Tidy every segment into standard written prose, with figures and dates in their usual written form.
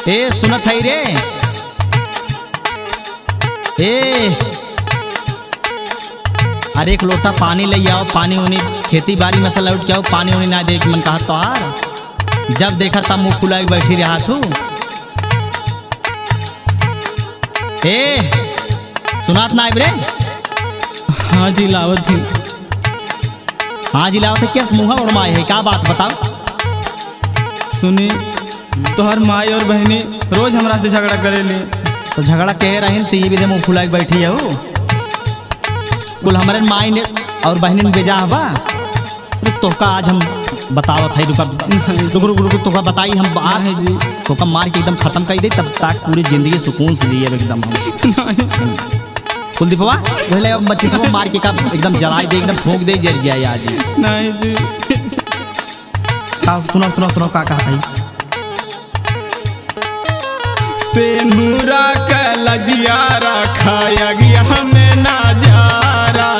ए सुनत है रे। ए अरे एक लोटा पानी ले आओ, पानी उनी खेती बाड़ी में से लौट के आओ, पानी उनी ना दे के मन कहा तोहार जब देखा तब मुँह फुला के बैठी रहा तू। ए सुनात ना रे। हाँ जी लावत थी। हाँ जी लावत है, कैसे मुँह उड़माए है, क्या बात बताओ। सुनी तोहर माई और बहनी रोज हमरा से झगड़ा करेली। तो झगड़ा कह रहे तो ये भी दे मुँह फुला के बैठी है वो। कुल हमारे माई ने और बहनी ने बेजा हवा। तो का आज हम बतावत है, रुक तो बताई हम बात है जी। तो का मार के एकदम खत्म कर दे, तब तक पूरी जिंदगी सुकून से जिए एकदम हम। कुलदीपवा पहले अब बच्चे सब मार के का एकदम जलाए दे, एकदम फूंक दे, जर जाए आज। नहीं जी। सुनो का कहा है। सेनुरा का लजिया रखाया गया हमें नजारा।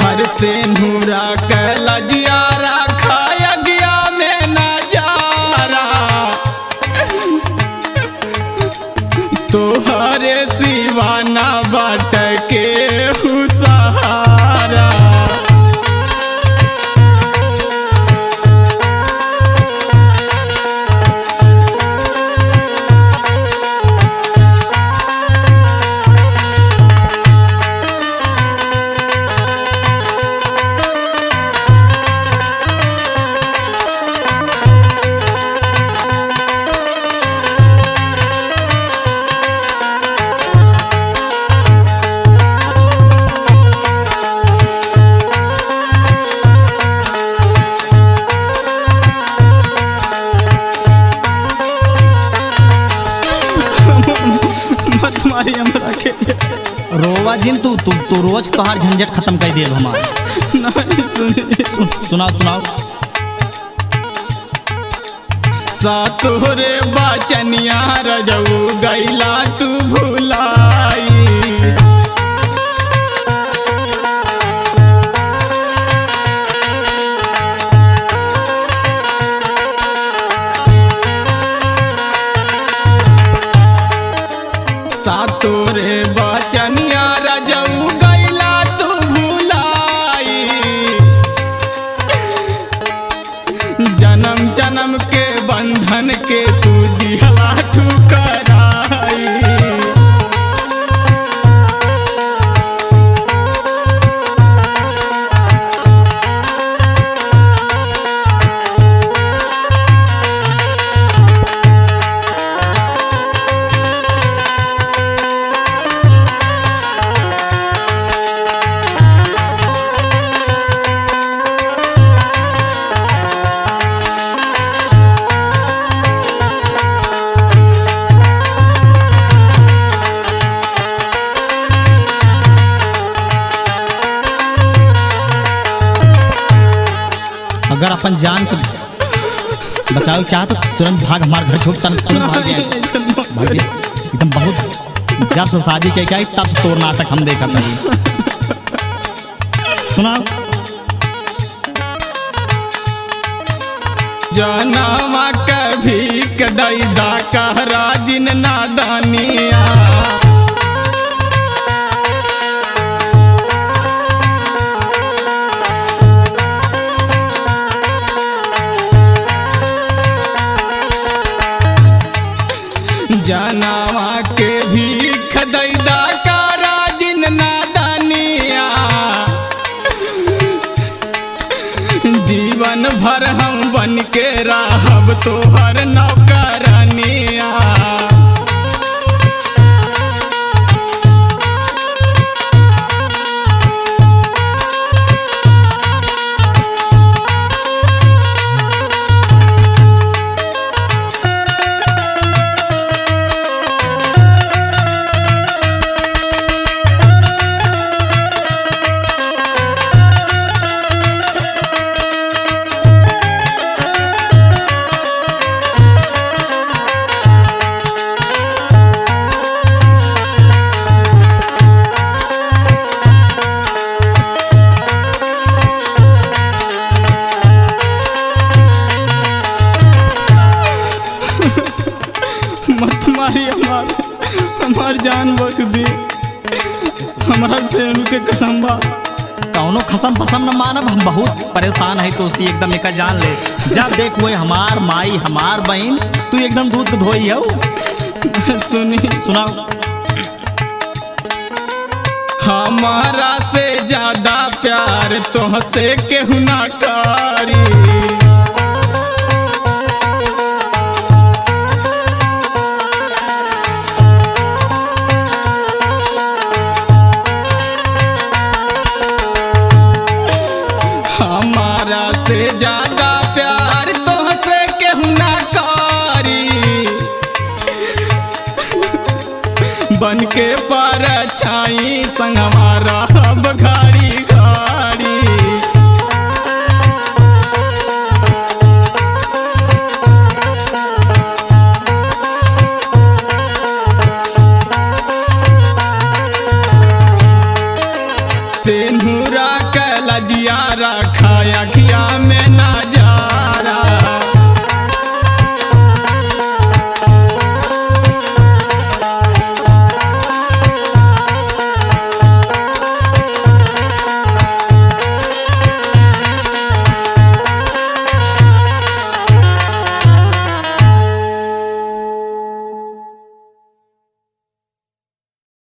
हर सेनुरा का लजिया रखाया गया में नजारा। तोहरे सिवाना बाट के सहारा। मत मारी हमरा के। रोवा जिन तू रोज तोहार झंझट खत्म कर दिए हमार। नहीं सुनाओ। सातोरे बचनिया रजऊ गैला तू भुलाई। सातोरे बचनिया रजऊ गैला तू भुलाई। जन्म जन्म के बंधन के तू दिहला ठुकराई। अगर अपन जान के बचाओ चाह तो तुरंत भाग, हमारे घर छोड़ तुरंत भाग जाए। एकदम बहुत जब से शादी के क्या तब से तोर नाटक हम देखा था। सुनाओ। जनमा कभी कदैदा कहरा जिन नादानिया। जनावा के भी खदैदा कारा जिन नादानिया। जीवन भर हम बन के रहब तोहर नौकरानिया। बाद हमार जान बच दी। हमारा से उनके कसम बा। कौनो खसम फसम न मानब, हम बहुत परेशान है तो उसी एकदम एक जान ले। जब देख वो हमार माई हमार बहन, तू एकदम दूध के धोई हो। सुनी सुनाओ। हमारा से ज्यादा प्यार तुमसे केहू ना करी। हमारा से ज्यादा प्यार तुमसे केहू ना करी। बन के पर छाई संग हमारा अब घड़ी घड़ी।